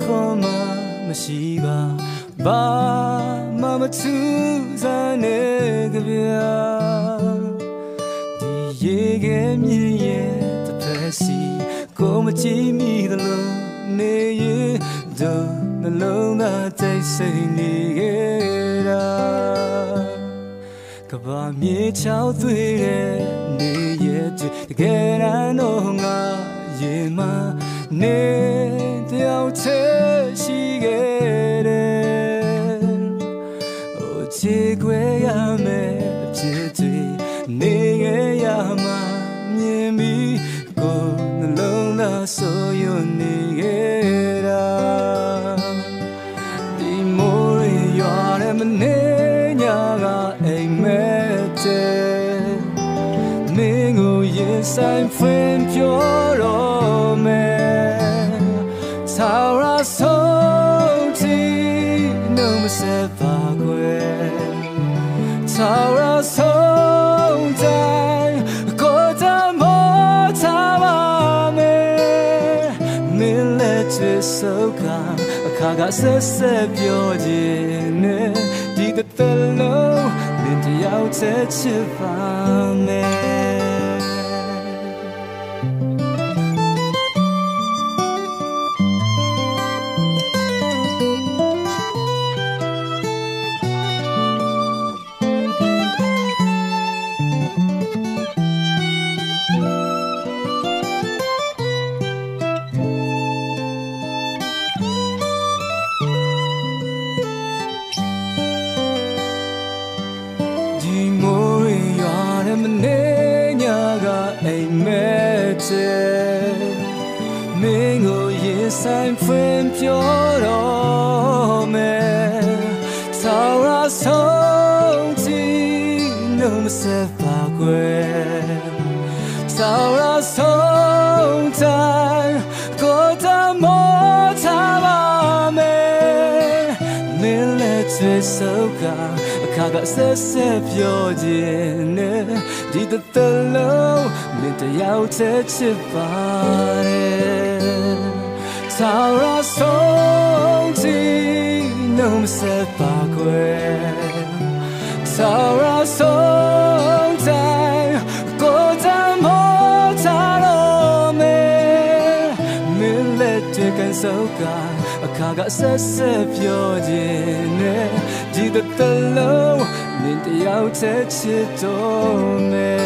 koma mashiba ba mama tu zane gabya di yege mi ye the pesi koma chi mi the lo ne ye do the lo na tai sai ni ge raကဘာမြေချောက်သွေးတဲ့နေရဲ့တကယ်တမ်းတော့ငါရေမနေတယောက်ချေရှိခဲ့တယ်။အိုချေခွဲရမယ်အဖြစ်တွေနေခဲ့ရမှမြင်ပြီးကိုယ်နှလုံးသားဆိုးရွနေခဲ့တာဒီမိုးရရွာတဲ့မနေညာကအိမ်မဲ့တဲ့မင်းကိုရင်ဆိုင်ဖွင့်ပြောတော့မယ်သာရဆုံးတီနှုံးမဆက်ပါကွယ်သာရဆုံးတိုင်းကိုယ်တမောထားပါမယ်မင်းလက်ချစ်စောကအခါကဆက်ဆက်ပြောခြင်းနဲ့ဒီတလုံးမင်းတယောက်တည်းချစ်ပါမယ်မင်းကိုရင်ဆိုင်ဖွင့်ပြောတော့မယ်သာရဆုံးတီနှုံးမဆက်ပါကွယ်သာရဆုံးတိုင်းကိုယ်တမောထားပါမယ်မင်းလက်ချစ်စောကအခါကဆက်ဆက်ပြောခြင်းနဲ့ဒီတလုံးမင်းတယောက်တည်းချစ်ပါတယ်သာရဆုံးတီနှုံးမဆက်ပါကွယ်သာရဆုံးတိုင်းကိုယ်တမောထားတော့မယ်မင်းလက်တကန်စောကအခါကဆက်ဆက်ပြောခြင်းနဲ့ဒီတလုံးမင်းတယောက်တည်းချစ်တော့မယ်